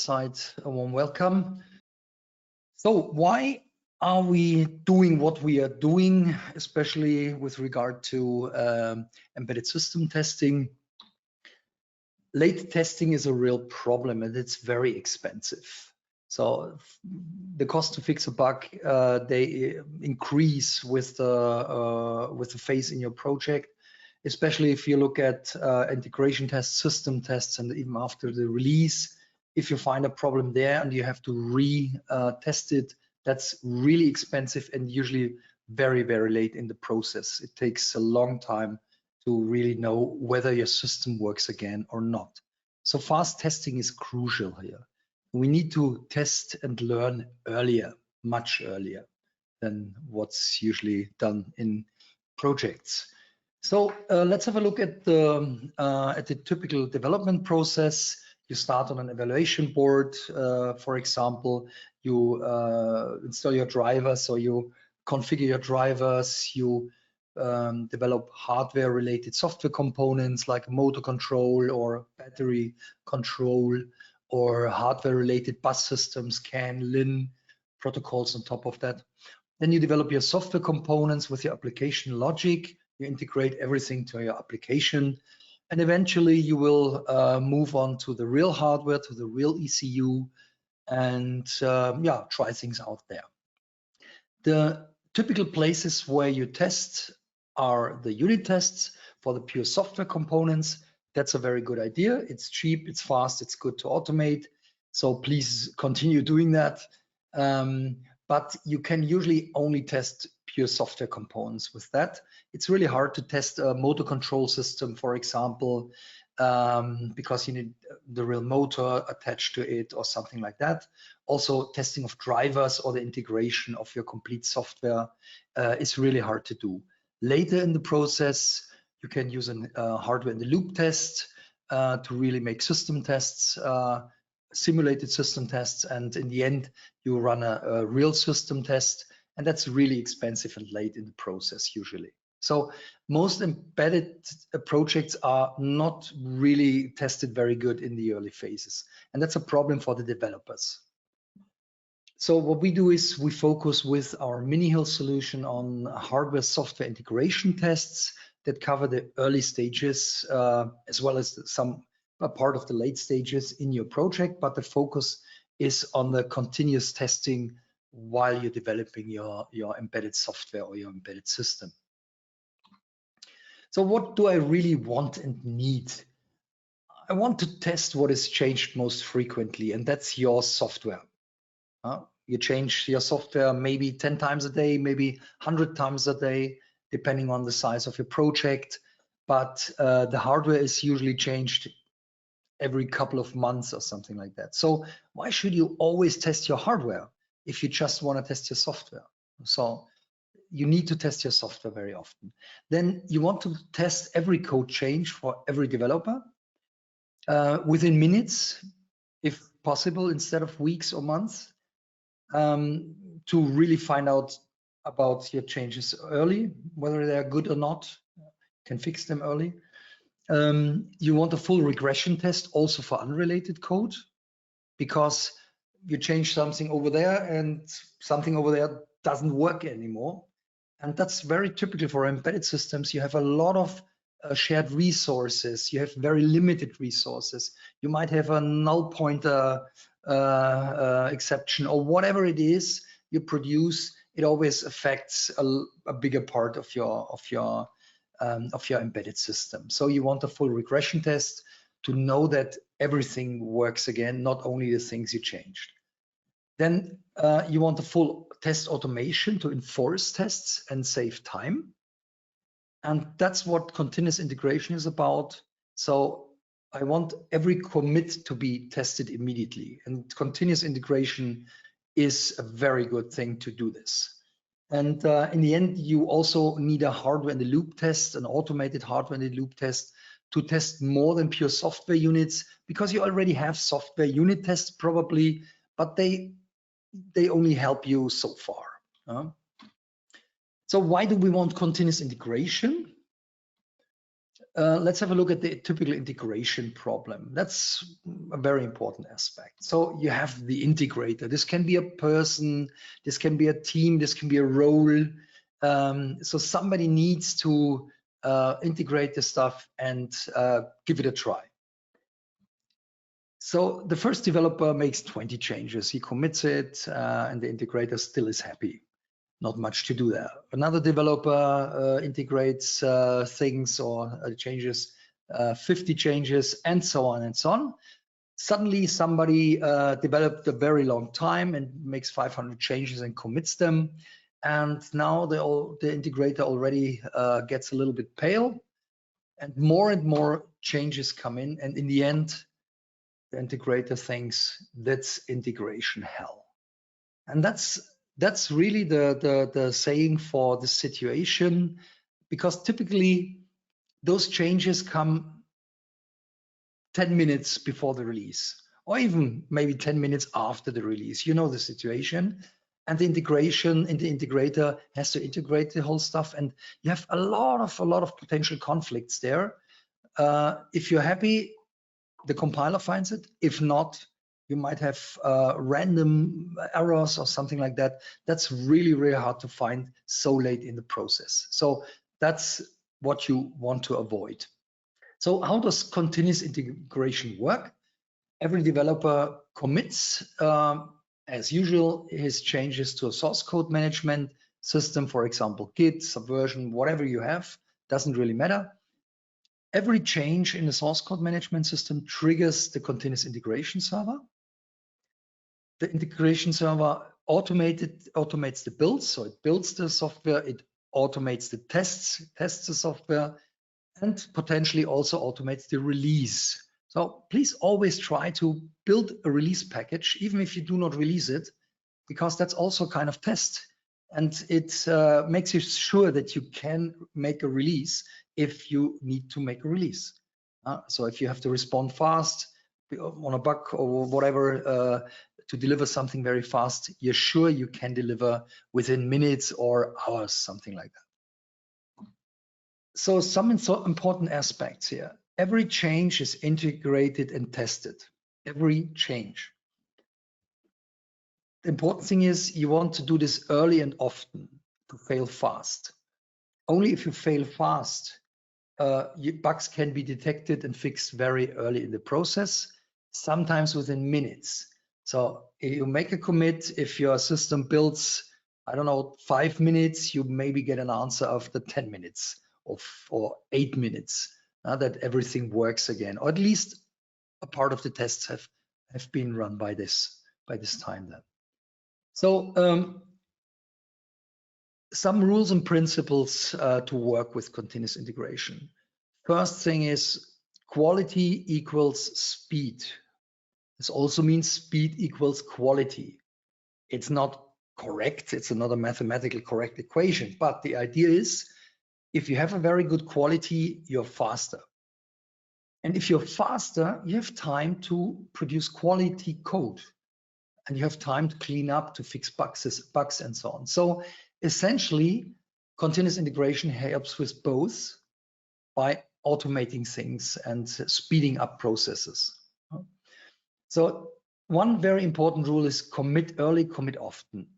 side, a warm welcome. So why are we doing what we are doing, especially with regard to embedded system testing? Late testing is a real problem and it's very expensive. So the cost to fix a bug, they increase with the phase in your project, especially if you look at integration tests, system tests, and even after the release. If you find a problem there and you have to re-test it, that's really expensive and usually very, very late in the process. It takes a long time to really know whether your system works again or not. So fast testing is crucial here. We need to test and learn earlier, much earlier than what's usually done in projects. So let's have a look at the typical development process. You start on an evaluation board, for example. You install your drivers, so you configure your drivers. You develop hardware-related software components like motor control or battery control, or hardware-related bus systems, CAN, LIN, protocols on top of that. Then you develop your software components with your application logic. You integrate everything to your application. And eventually you will move on to the real hardware, to the real ECU, and yeah, try things out there. The typical places where you test are the unit tests for the pure software components. That's a very good idea. It's cheap, it's fast, it's good to automate. So please continue doing that. But you can usually only test pure software components with that. It's really hard to test a motor control system, for example, because you need the real motor attached to it or something like that. Also, testing of drivers or the integration of your complete software is really hard to do. Later in the process, you can use a hardware in the loop test to really make system tests, simulated system tests, and in the end, you run a real system test, and that's really expensive and late in the process usually. So most embedded projects are not really tested very good in the early phases, and that's a problem for the developers. So what we do is we focus with our mini-hill solution on hardware software integration tests that cover the early stages as well as a part of the late stages in your project, but the focus is on the continuous testing while you're developing your embedded software or your embedded system. So what do I really want and need? I want to test what is changed most frequently, and that's your software. You change your software maybe 10 times a day, maybe 100 times a day, depending on the size of your project. But the hardware is usually changed every couple of months or something like that. So why should you always test your hardware if you just want to test your software? So you need to test your software very often. Then you want to test every code change for every developer within minutes, if possible, instead of weeks or months, to really find out about your changes early, whether they are good or not, can fix them early. You want a full regression test also for unrelated code, because you change something over there and something over there doesn't work anymore. And that's very typical for embedded systems. You have a lot of shared resources. You have very limited resources. You might have a null pointer exception or whatever it is you produce. It always affects a bigger part of your embedded system. So you want a full regression test to know that everything works again, not only the things you changed. Then you want a full test automation to enforce tests and save time. And that's what continuous integration is about. So I want every commit to be tested immediately. And continuous integration is a very good thing to do this. And in the end, you also need a hardware in the loop test, an automated hardware in the loop test, to test more than pure software units, because you already have software unit tests probably, but they only help you so far. So why do we want continuous integration? let's have a look at the typical integration problem. That's a very important aspect. So you have the integrator. This can be a person, this can be a team, this can be a role. So somebody needs to integrate the stuff and give it a try. So the first developer makes 20 changes. He commits it, and the integrator still is happy. Not much to do there. Another developer integrates things or changes, 50 changes, and so on and so on. Suddenly somebody developed a very long time and makes 500 changes and commits them. And now the integrator already gets a little bit pale, and more changes come in. And in the end, the integrator thinks that's integration hell. And that's really the saying for the situation, because typically those changes come 10 minutes before the release, or even maybe 10 minutes after the release. You know the situation, and the integrator has to integrate the whole stuff, and you have a lot of potential conflicts there. If you're happy, the compiler finds it. If not, you might have random errors or something like that. That's really hard to find so late in the process. So that's what you want to avoid. So how does continuous integration work? Every developer commits, as usual, his changes to a source code management system, for example, Git, Subversion, whatever you have, doesn't really matter. Every change in the source code management system triggers the continuous integration server. The integration server automates the builds, so it builds the software, it automates the tests the software, and potentially also automates the release. So please always try to build a release package, even if you do not release it, because that's also kind of test. And it makes you sure that you can make a release if you need to make a release. So if you have to respond fast on a bug or whatever to deliver something very fast, you're sure you can deliver within minutes or hours, something like that. So some important aspects here. Every change is integrated and tested. Every change. The important thing is you want to do this early and often to fail fast. Only if you fail fast, bugs can be detected and fixed very early in the process, sometimes within minutes. So you make a commit, if your system builds, I don't know, 5 minutes, you maybe get an answer after 10 minutes or 8 minutes that everything works again, or at least a part of the tests have been run by this time then. So some rules and principles to work with continuous integration. First thing is quality equals speed. This also means speed equals quality. It's not correct, it's not a mathematically correct equation, but the idea is if you have a very good quality, you're faster. And if you're faster, you have time to produce quality code, and you have time to clean up, to fix bugs and so on. So essentially, continuous integration helps with both by automating things and speeding up processes. So one very important rule is commit early, commit often.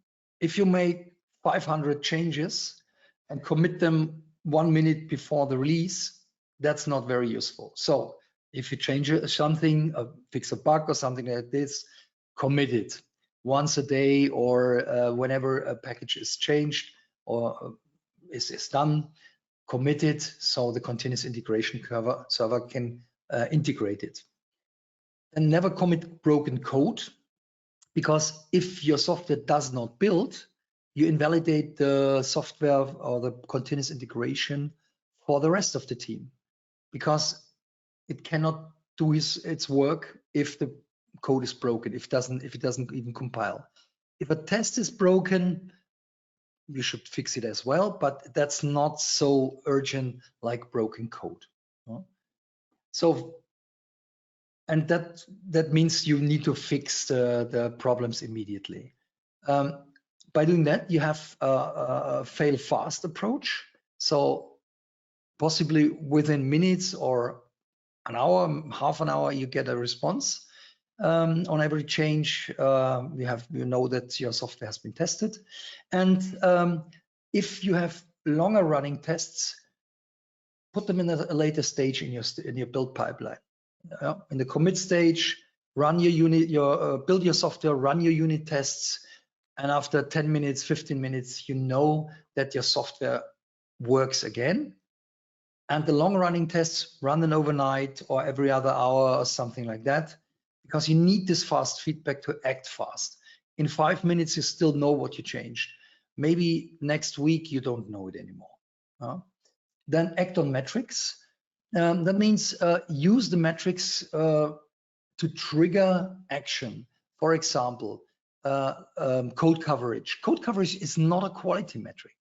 If you make 500 changes and commit them 1 minute before the release, that's not very useful. So if you change something, fix a bug or something like this, commit it once a day or whenever a package is changed or is done, commit it so the continuous integration server can integrate it. And never commit broken code, because if your software does not build, you invalidate the software or the continuous integration for the rest of the team, because it cannot do its work if the code is broken, if it doesn't even compile. If a test is broken, you should fix it as well, but that's not so urgent like broken code. So, and that means you need to fix the problems immediately. By doing that, you have a fail fast approach. So possibly within minutes or an hour, half an hour, you get a response on every change. You know that your software has been tested. And if you have longer running tests, put them in a later stage in your build pipeline. In the commit stage, run your unit, build your software, run your unit tests, and after 10 minutes, 15 minutes, you know that your software works again. And the long-running tests, run them overnight or every other hour or something like that, because you need this fast feedback to act fast. In 5 minutes, you still know what you changed. Maybe next week, you don't know it anymore. Then act on metrics. That means use the metrics to trigger action. For example, code coverage. Code coverage is not a quality metric.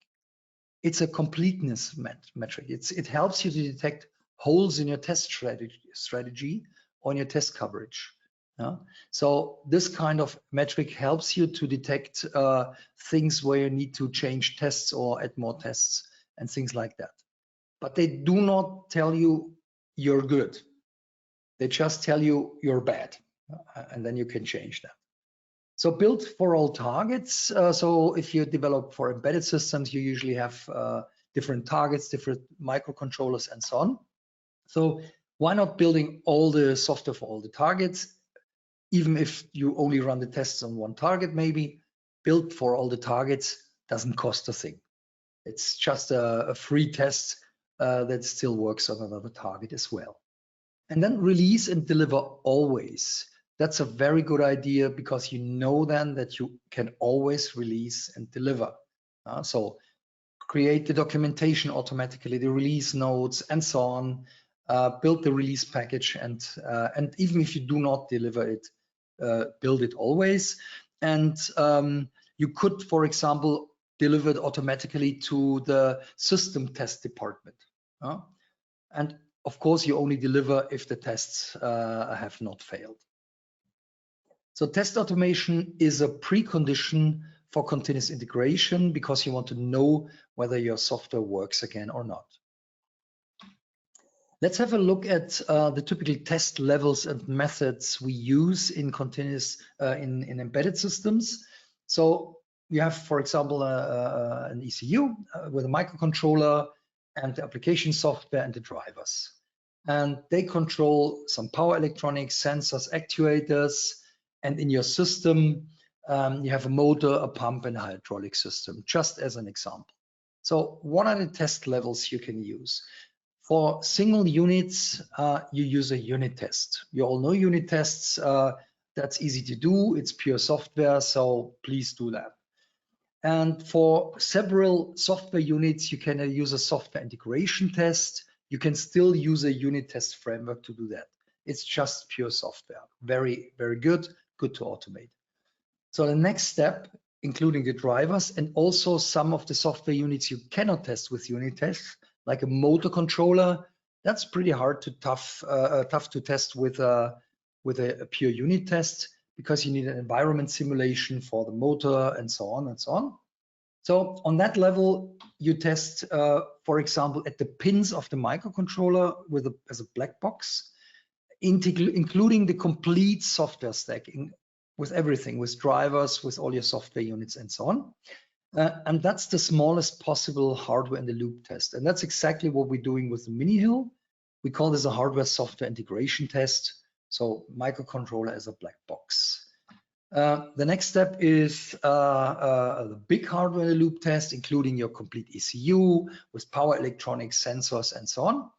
It's a completeness metric. It helps you to detect holes in your test strategy or in your test coverage. So this kind of metric helps you to detect things where you need to change tests or add more tests and things like that. But they do not tell you you're good. They just tell you you're bad, and then you can change that. So build for all targets. So if you develop for embedded systems, you usually have different targets, different microcontrollers, and so on. So why not building all the software for all the targets? Even if you only run the tests on one target, maybe build for all the targets doesn't cost a thing. It's just a free test that still works on another target as well. And then release and deliver always. That's a very good idea, because you know then that you can always release and deliver. So create the documentation automatically, the release notes, and so on. Build the release package, and even if you do not deliver it, build it always. And you could, for example, deliver it automatically to the system test department. And of course, you only deliver if the tests have not failed. So test automation is a precondition for continuous integration, because you want to know whether your software works again or not. Let's have a look at the typical test levels and methods we use in continuous in embedded systems. So you have, for example, an ECU with a microcontroller and the application software and the drivers. And they control some power electronics, sensors, actuators, and in your system, you have a motor, a pump, and a hydraulic system, just as an example. So what are the test levels you can use? For single units, you use a unit test. You all know unit tests. That's easy to do. It's pure software, so please do that. And for several software units, you can use a software integration test. You can still use a unit test framework to do that. It's just pure software. Very, very good to automate. So the next step, including the drivers and also some of the software units you cannot test with unit tests, like a motor controller, that's pretty hard to tough to test with a pure unit test, because you need an environment simulation for the motor and so on and so on. So on that level, you test, for example, at the pins of the microcontroller as a black box, including the complete software stack with everything, with drivers, with all your software units and so on. And that's the smallest possible hardware in the loop test. And that's exactly what we're doing with the mini hill. We call this a hardware software integration test. So microcontroller as a black box. The next step is the big hardware in the loop test, including your complete ECU with power electronics, sensors, and so on.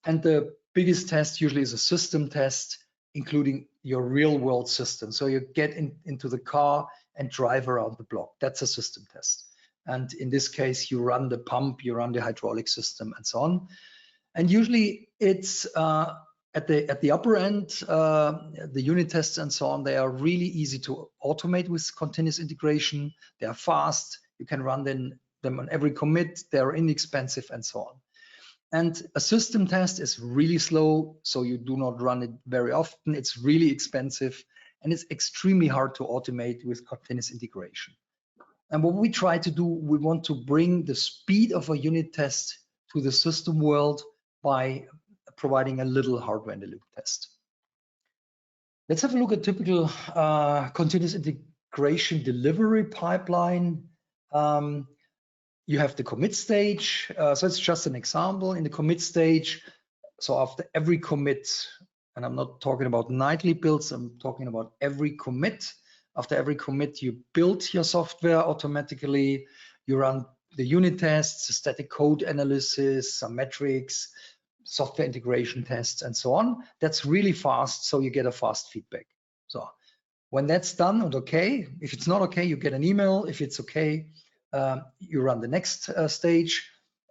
And the biggest test usually is a system test, including your real world system. So you get into the car and drive around the block. That's a system test. And in this case, you run the pump, you run the hydraulic system, and so on. And usually it's at the upper end, the unit tests and so on, they are really easy to automate with continuous integration. They are fast. You can run them on every commit. They're inexpensive and so on. And a system test is really slow, so you do not run it very often. It's really expensive, and it's extremely hard to automate with continuous integration. And what we try to do, we want to bring the speed of a unit test to the system world by providing a little hardware in the loop test. Let's have a look at typical continuous integration delivery pipeline. You have the commit stage. So it's just an example. In the commit stage, so after every commit, and I'm not talking about nightly builds, I'm talking about every commit. After every commit, you build your software automatically. You run the unit tests, static code analysis, some metrics, software integration tests, and so on. That's really fast, so you get a fast feedback. So when that's done and okay, if it's not okay, you get an email. If it's okay, you run the next stage,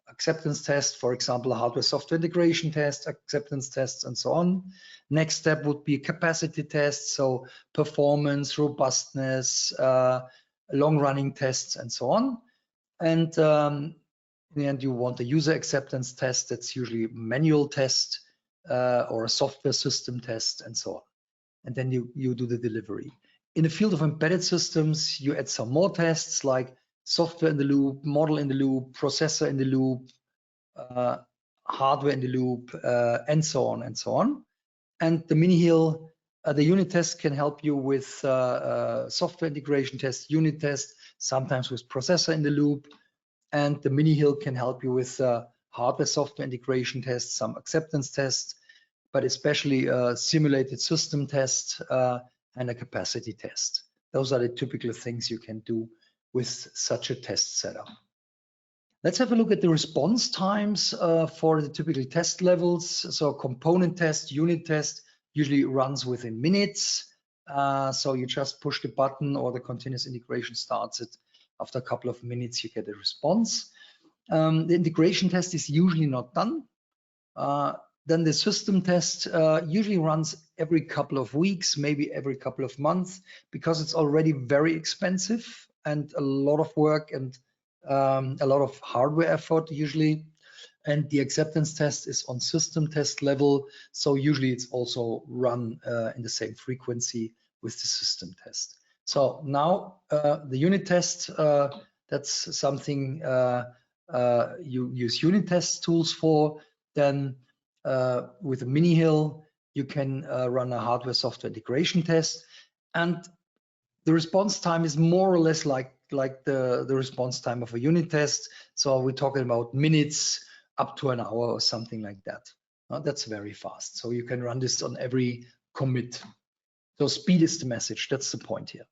acceptance test, for example, hardware software integration test, acceptance tests, and so on. Next step would be capacity tests, so performance, robustness, long-running tests, and so on. And in the end, you want a user acceptance test. That's usually a manual test or a software system test, and so on. And then you do the delivery. In the field of embedded systems, you add some more tests like software in the loop, model in the loop, processor in the loop, hardware in the loop, and so on and so on. And the mini-hill, the unit test can help you with software integration test, unit test, sometimes with processor in the loop. And the mini-hill can help you with hardware software integration tests, some acceptance tests, but especially a simulated system test and a capacity test. Those are the typical things you can do with such a test setup. Let's have a look at the response times for the typical test levels. So component test, unit test usually runs within minutes. So you just push the button or the continuous integration starts it. After a couple of minutes, you get a response. The integration test is usually not done. Then the system test usually runs every couple of weeks, maybe every couple of months, because it's already very expensive and a lot of work and a lot of hardware effort usually. And the acceptance test is on system test level. So usually it's also run in the same frequency with the system test. So now the unit test, that's something you use unit test tools for. Then with a mini-hill, you can run a hardware software integration test. And the response time is more or less like the response time of a unit test. So we're talking about minutes up to an hour or something like that. That's very fast. So you can run this on every commit. So speed is the message. That's the point here.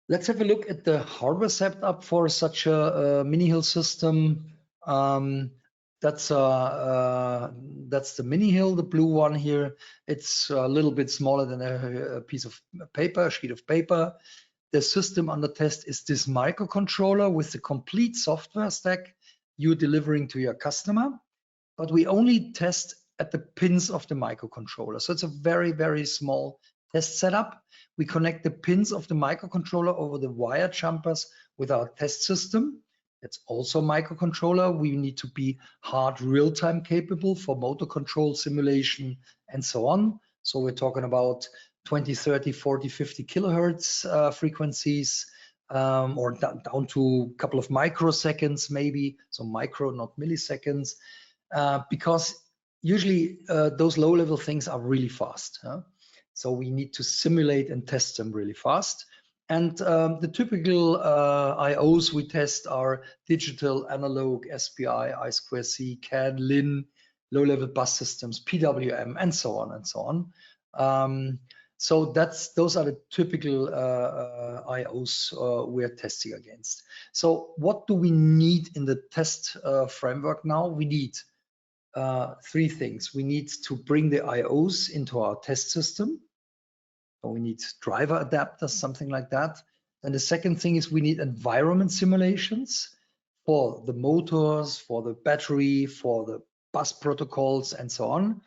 Let's have a look at the hardware setup for such a mini-hill system. That's the mini-hill, the blue one here. It's a little bit smaller than a piece of paper, a sheet of paper. The system under test is this microcontroller with the complete software stack you're delivering to your customer. But we only test at the pins of the microcontroller. So it's a very, very small test setup. We connect the pins of the microcontroller over the wire jumpers with our test system. It's also a microcontroller. We need to be hard real-time capable for motor control simulation and so on. So we're talking about 20, 30, 40, 50 kilohertz frequencies, or down to a couple of microseconds maybe. So micro, not milliseconds, because usually those low-level things are really fast. So we need to simulate and test them really fast. And the typical IOs we test are digital, analog, SPI, I2C, CAN, LIN, low-level bus systems, PWM, and so on and so on. So those are the typical IOs we're testing against. So what do we need in the test framework now? We need three things. We need to bring the IOs into our test system. So we need driver adapters, something like that. And the second thing is we need environment simulations for the motors, for the battery, for the bus protocols, and so on.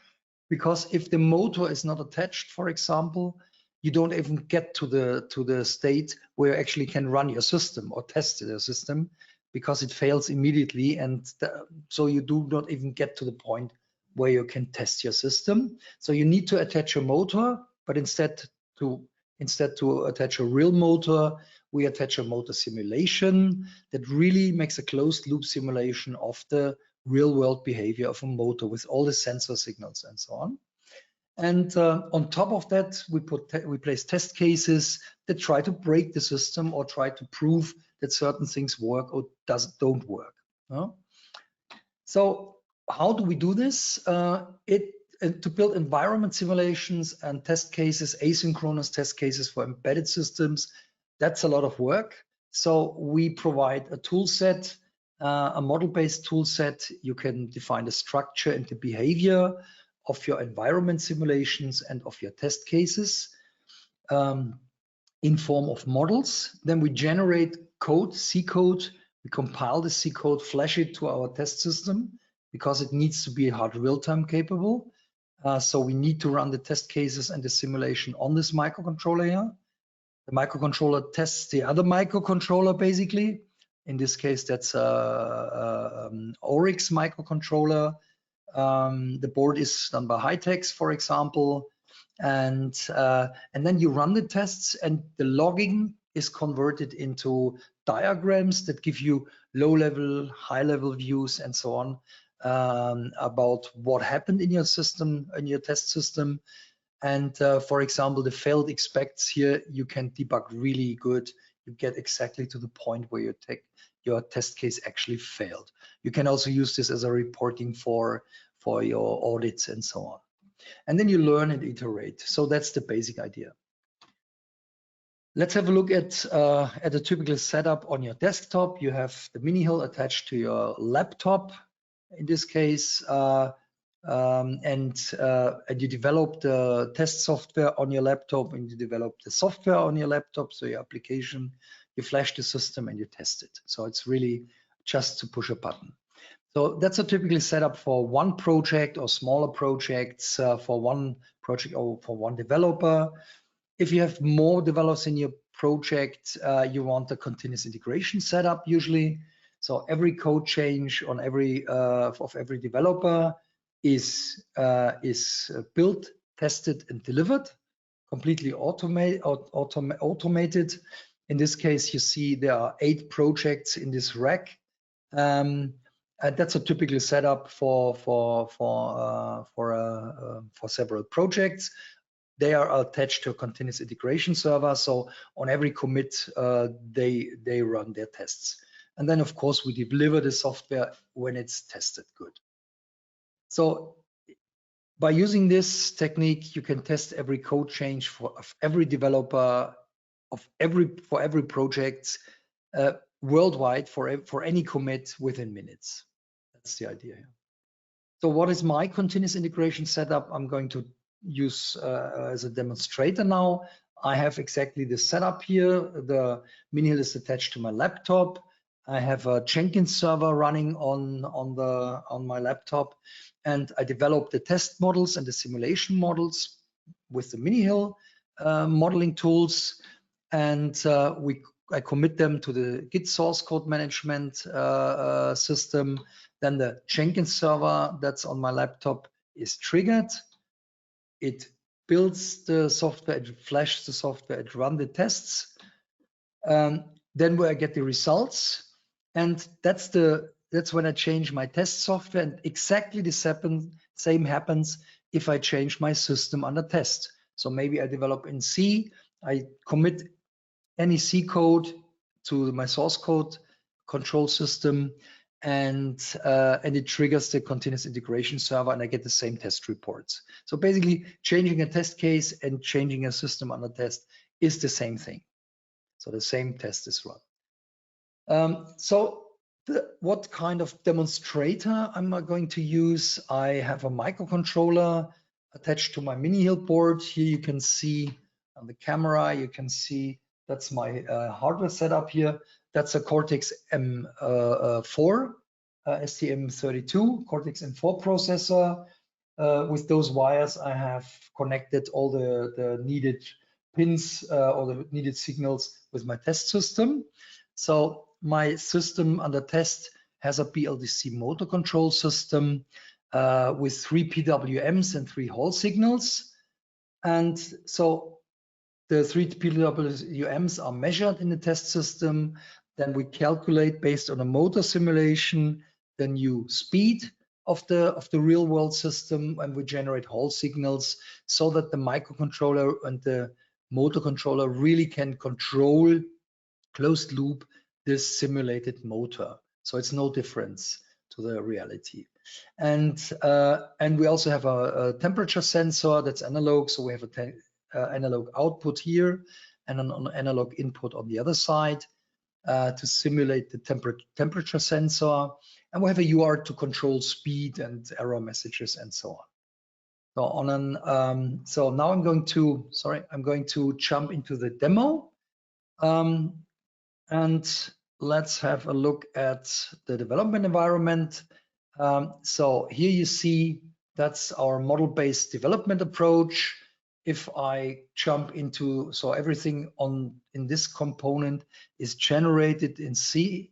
Because if the motor is not attached, for example, you don't even get to the state where you actually can run your system or test your system, because it fails immediately. And so you do not even get to the point where you can test your system. So you need to attach a motor, but instead instead to attach a real motor, we attach a motor simulation that really makes a closed loop simulation of the real world behavior of a motor with all the sensor signals and so on. And on top of that, we place test cases that try to break the system or try to prove that certain things work or don't work. So how do we do this? To build environment simulations and test cases, asynchronous test cases for embedded systems, that's a lot of work. So we provide a tool set, a model-based tool set. You can define the structure and the behavior of your environment simulations and of your test cases in form of models. Then we generate code, C code. We compile the C code, flash it to our test system because it needs to be hard real-time capable. So we need to run the test cases and the simulation on this microcontroller here. The microcontroller tests the other microcontroller basically. In this case, that's a Oryx microcontroller. The board is done by Hitex, for example. And then you run the tests and the logging is converted into diagrams that give you low-level, high-level views and so on about what happened in your system, in your test system. And for example, the failed expects here, you can debug really good. You get exactly to the point where your test case actually failed. You can also use this as a reporting for your audits and so on. And then you learn and iterate. So that's the basic idea. Let's have a look at a typical setup on your desktop. You have the mini-hill attached to your laptop, in this case, and you develop the test software on your laptop, and you develop the software on your laptop, so your application, you flash the system and you test it. So it's really just to push a button. So that's a typical setup for one project or smaller projects, for one project or for one developer. If you have more developers in your project, you want a continuous integration setup usually. So every code change on every of every developer is built, tested, and delivered, completely automated. In this case, you see there are 8 projects in this rack. That's a typical setup for several projects. They are attached to a continuous integration server. So on every commit, they run their tests. And then, of course, we deliver the software when it's tested good. So by using this technique, you can test every code change of every developer, for every project worldwide for any commit within minutes. That's the idea here. So what is my continuous integration setup? I'm going to use as a demonstrator now. I have exactly the setup here. The mini-hill is attached to my laptop. I have a Jenkins server running on my laptop, and I develop the test models and the simulation models with the mini-hill modeling tools, and I commit them to the Git source code management system. Then the Jenkins server that's on my laptop is triggered. It builds the software, it flashes the software, it runs the tests. Then where I get the results, and that's when I change my test software, and exactly the same happens if I change my system under test. So maybe I develop in C, I commit any C code to my source code control system, and it triggers the continuous integration server, and I get the same test reports. So basically, changing a test case and changing a system under test is the same thing. So the same test is run. What kind of demonstrator am I going to use? I have a microcontroller attached to my mini-hill board. Here you can see on the camera, you can see that's my hardware setup here. That's a Cortex M4, STM32 Cortex M4 processor. With those wires, I have connected all the needed pins or the needed signals with my test system. So my system under test has a BLDC motor control system with 3 PWMs and 3 Hall signals. And so the 3 PWMs are measured in the test system. Then we calculate based on a motor simulation the new speed of the real world system, and we generate Hall signals so that the microcontroller and the motor controller really can control closed loop this simulated motor. So it's no difference to the reality. And we also have a temperature sensor that's analog. So we have a analog output here and an analog input on the other side to simulate the temperature sensor. And we have a UART to control speed and error messages and so on. So now I'm going to jump into the demo. And let's have a look at the development environment. So here you see that's our model-based development approach. If I jump into, so everything in this component is generated in C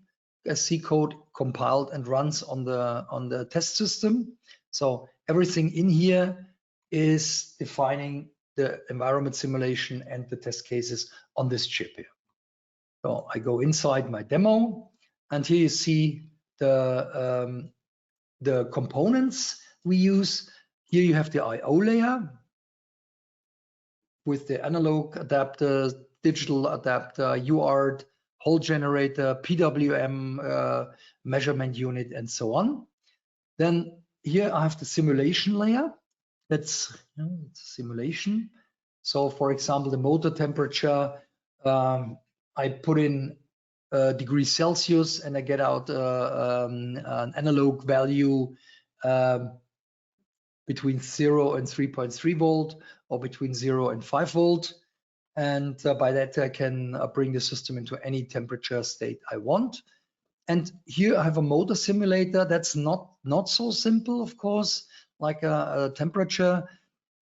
code, compiled and runs on the test system. So everything in here is defining the environment simulation and the test cases on this chip here. So I go inside my demo, and here you see the components we use. Here you have the I/O layer with the analog adapter, digital adapter, UART, Hall generator, PWM, measurement unit, and so on. Then here I have the simulation layer. That's simulation. So for example, the motor temperature, I put in degrees Celsius and I get out an analog value between 0 and 3.3 volt or between 0 and 5 volt. And by that, I can bring the system into any temperature state I want. And here I have a motor simulator. That's not so simple, of course, like a temperature.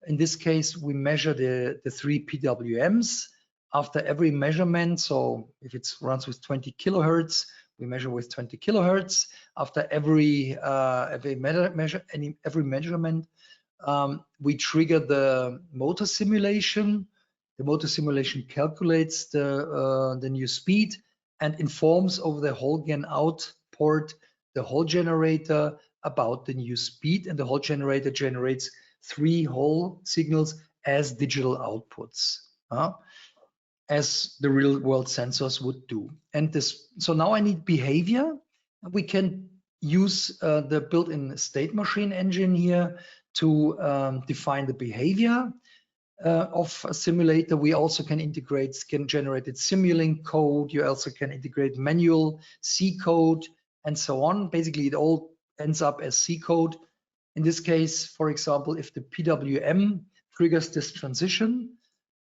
In this case, we measure the 3 PWMs after every measurement. So if it runs with 20 kilohertz, we measure with 20 kilohertz. After every measurement, we trigger the motor simulation. The motor simulation calculates the new speed and informs over the Hall gain out port the Hall generator about the new speed, and the Hall generator generates 3 Hall signals as digital outputs, as the real world sensors would do. And so now I need behavior. We can use the built-in state machine engine here to define the behavior of a simulator. We also can integrate skin-generated Simulink code. You also can integrate manual C code and so on. Basically, it all ends up as C code. In this case, for example, if the PWM triggers this transition,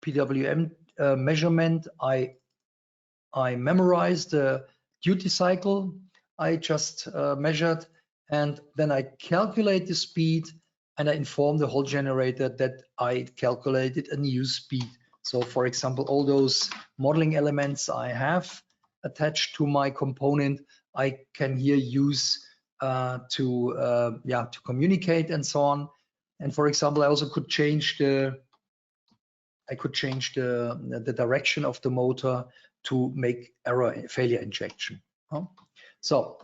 PWM measurement, I memorize the duty cycle I just measured, and then I calculate the speed, and I inform the Hall generator that I calculated a new speed. So for example, all those modeling elements I have attached to my component, I can here use to communicate and so on. And for example, I also could change the direction of the motor to make failure injection. So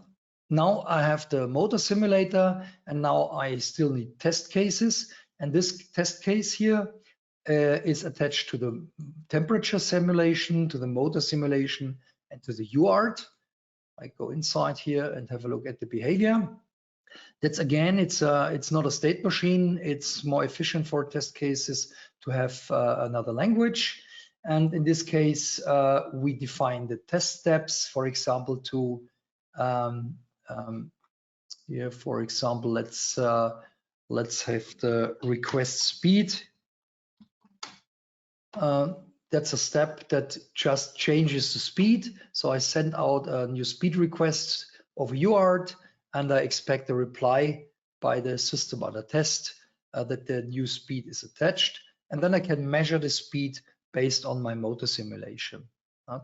now I have the motor simulator, and now I still need test cases. And this test case here is attached to the temperature simulation, to the motor simulation, and to the UART. I go inside here and have a look at the behavior. That's again, it's not a state machine. It's more efficient for test cases to have another language. And in this case, we define the test steps, for example, to here, for example, let's have the request speed. That's a step that just changes the speed. So I send out a new speed request over UART, and I expect a reply by the system under test that the new speed is attached. And then I can measure the speed based on my motor simulation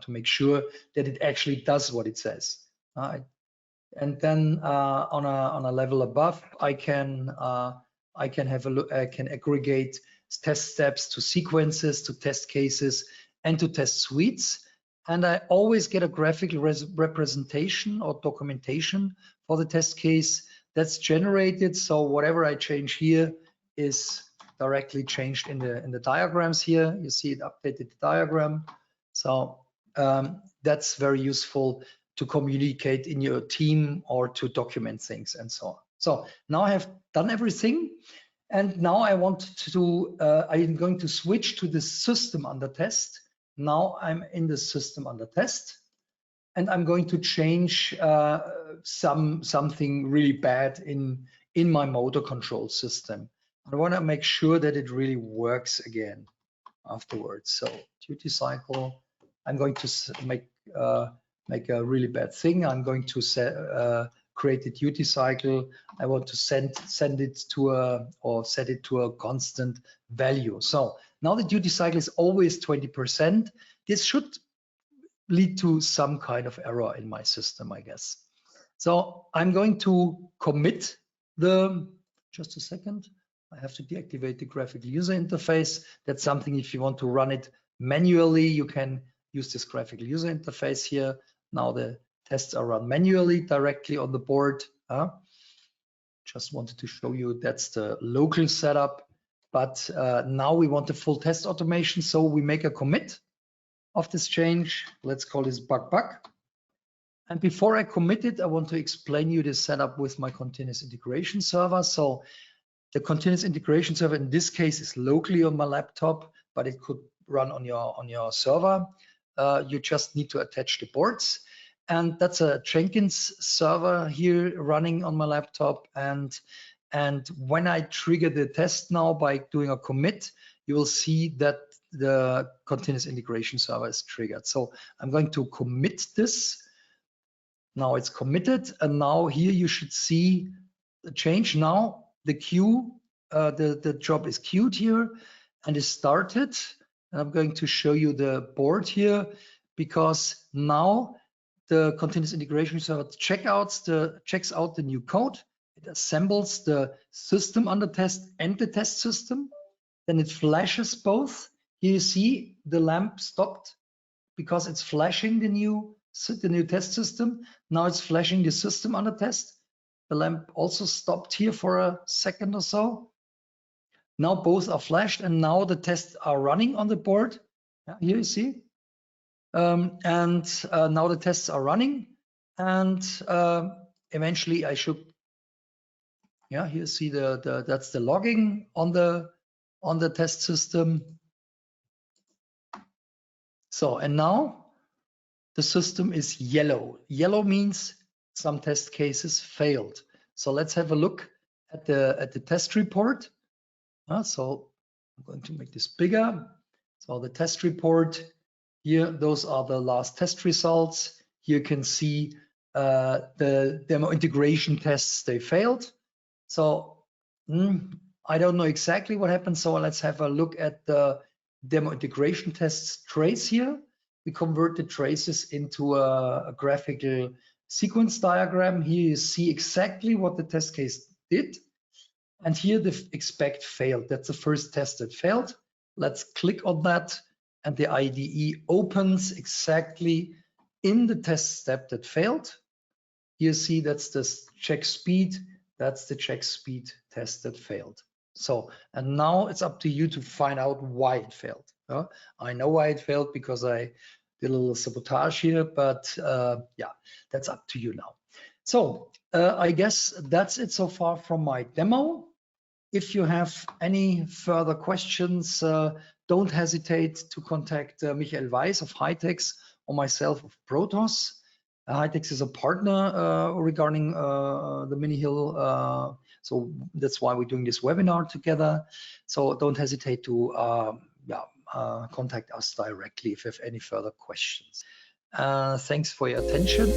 to make sure that it actually does what it says. And then on a level above, I can have a look. I can aggregate test steps to sequences to test cases and to test suites. And I always get a graphical representation or documentation for the test case that's generated. So whatever I change here is directly changed in the diagrams here. You see it updated the diagram. So that's very useful to communicate in your team or to document things and so on. So now I have done everything. And now I want to, I'm going to switch to the system under test. Now I'm in the system under test. And I'm going to change something really bad in my motor control system. I want to make sure that it really works again afterwards. So duty cycle, I'm going to make a really bad thing. I'm going to create a duty cycle. I want to send it to or set it to a constant value. So now the duty cycle is always 20%. This should lead to some kind of error in my system, I guess. So I'm going to commit just a second. I have to deactivate the graphical user interface. That's something, if you want to run it manually, you can use this graphical user interface here. Now the tests are run manually directly on the board. Just wanted to show you that's the local setup. But now we want the full test automation. So we make a commit of this change. Let's call this bug. And before I commit it, I want to explain you the setup with my continuous integration server. So the continuous integration server in this case is locally on my laptop, but it could run on your server. You just need to attach the boards. And that's a Jenkins server here running on my laptop. And when I trigger the test now by doing a commit, you will see that the continuous integration server is triggered. So I'm going to commit this. Now it's committed. And now here you should see the change. Now the queue, the job is queued here and is started. And I'm going to show you the board here because now the continuous integration server checks out the new code. It assembles the system under test and the test system. Then it flashes both. Here you see the lamp stopped because it's flashing the new test system. Now it's flashing the system under test. The lamp also stopped here for a second or so. Now both are flashed and now the tests are running on the board. Here you see. Now the tests are running and eventually I should, here you see that's the logging on the test system. So, and now the system is yellow. Yellow means some test cases failed. So let's have a look at the test report. So I'm going to make this bigger. So the test report here, those are the last test results. Here you can see the demo integration tests, they failed. So I don't know exactly what happened. So let's have a look at the demo integration tests trace here. We convert the traces into a graphical sequence diagram. Here you see exactly what the test case did. And here the expect failed. That's the first test that failed. Let's click on that. And the IDE opens exactly in the test step that failed. You see that's the check speed. That's the check speed test that failed. So, and now it's up to you to find out why it failed. I know why it failed because I did a little sabotage here, but yeah, that's up to you now. So I guess that's it so far from my demo. If you have any further questions, don't hesitate to contact Michael Weiss of Hitex or myself of PROTOS. Hitex is a partner regarding the Mini-Hill, so that's why we're doing this webinar together. So don't hesitate to contact us directly if you have any further questions. Thanks for your attention.